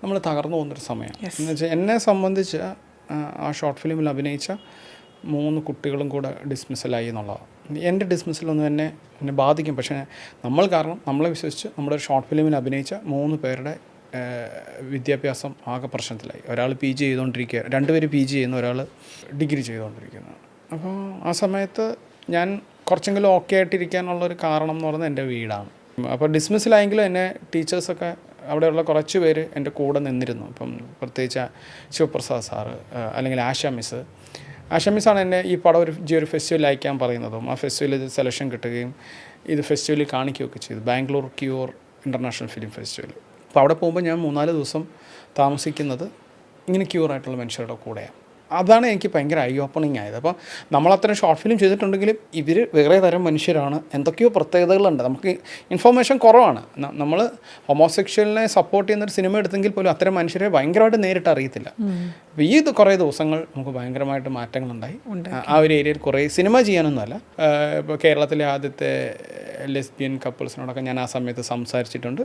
നമ്മൾ തകർന്നു പോകുന്നൊരു സമയമാണ്. എന്ന് വെച്ചാൽ എന്നെ സംബന്ധിച്ച് ആ ഷോർട്ട് ഫിലിമിൽ അഭിനയിച്ച 3 കുട്ടികളും കൂടെ ഡിസ്മിസലായി എന്നുള്ളതാണ്. എൻ്റെ ഡിസ്മിസലൊന്നും എന്നെ ബാധിക്കും. പക്ഷേ നമ്മൾ കാരണം നമ്മളെ വിശ്വസിച്ച് നമ്മുടെ ഒരു ഷോർട്ട് ഫിലിമിൽ അഭിനയിച്ച 3 പേരുടെ വിദ്യാഭ്യാസം ആകെ പ്രശ്നത്തിലായി. ഒരാൾ PG ചെയ്തുകൊണ്ടിരിക്കുക, 2 പേര് PG ചെയ്യുന്നു, ഒരാൾ ഡിഗ്രി ചെയ്തുകൊണ്ടിരിക്കുന്നു. അപ്പോൾ ആ സമയത്ത് ഞാൻ കുറച്ചെങ്കിലും ഓക്കെ ആയിട്ടിരിക്കാനുള്ളൊരു കാരണം എന്ന് പറയുന്നത് എൻ്റെ വീടാണ്. അപ്പോൾ ഡിസ്മിസിലായെങ്കിലും എന്നെ ടീച്ചേഴ്സൊക്കെ അവിടെയുള്ള കുറച്ച് പേര് എൻ്റെ കൂടെ നിന്നിരുന്നു. ഇപ്പം പ്രത്യേകിച്ച് ശിവപ്രസാദ് സാറ്, അല്ലെങ്കിൽ ആശ മിസ്സാണ് എന്നെ ഈ പടം ഒരു ഫെസ്റ്റിവലിൽ അയക്കാൻ പറയുന്നതും ആ ഫെസ്റ്റിവലിൽ ഇത് സെലക്ഷൻ കിട്ടുകയും ഇത് ഫെസ്റ്റിവലിൽ കാണിക്കുകയൊക്കെ ചെയ്തു. Bangalore queer international film festival. അപ്പോൾ അവിടെ പോകുമ്പോൾ ഞാൻ 3-4 ദിവസം താമസിക്കുന്നത് ഇങ്ങനെ ക്യൂറായിട്ടുള്ള മനുഷ്യരുടെ കൂടെയാണ്. അതാണ് എനിക്ക് ഭയങ്കര ഐ ഓപ്പണിങ് ആയത്. അപ്പോൾ നമ്മളത്രയും ഷോർട്ട് ഫിലിം ചെയ്തിട്ടുണ്ടെങ്കിലും ഇവർ വേറെ തരം മനുഷ്യരാണ്, എന്തൊക്കെയോ പ്രത്യേകതകളുണ്ട്. നമുക്ക് ഇൻഫോർമേഷൻ കുറവാണ്. നമ്മൾ ഹോമോസെക്ഷലിനെ സപ്പോർട്ട് ചെയ്യുന്നൊരു സിനിമ എടുത്തെങ്കിൽ പോലും അത്തരം മനുഷ്യരെ ഭയങ്കരമായിട്ട് നേരിട്ട് അറിയത്തില്ല. അപ്പോൾ ഈ കുറേ ദിവസങ്ങൾ നമുക്ക് ഭയങ്കരമായിട്ട് മാറ്റങ്ങളുണ്ടായി. ആ ഒരു ഏരിയയിൽ കുറേ സിനിമ ചെയ്യാനൊന്നുമല്ല, ഇപ്പോൾ കേരളത്തിലെ ആദ്യത്തെ ലെസ്ബിയൻ കപ്പിൾസിനോടൊക്കെ ഞാൻ ആ സമയത്ത് സംസാരിച്ചിട്ടുണ്ട്.